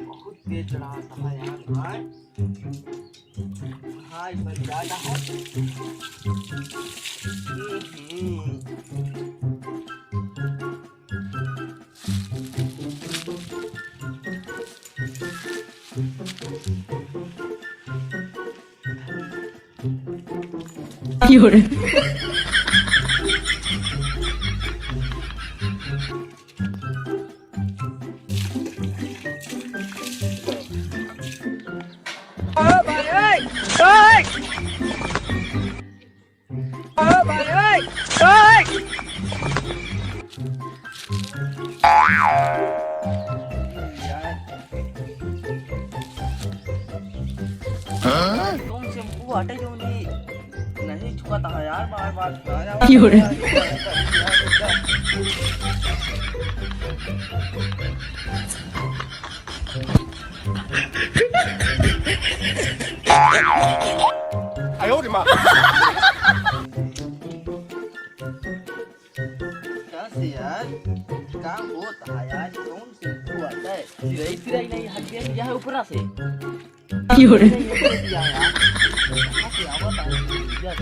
बहुत तेज चढ़ाता है यार भाई। भाई बच जाता है। Fiore. Bà ơi! Ơi! Bà ơi! Ơi! Con xem cú ở đây đâu đi. Này chua tao यार बार-बार Fiore. Kasihan. Kamu tahayan kong simpuan deh. Sirai-sirai na hadiah dia ऊपर से. Fiore. Masih awak tak dia.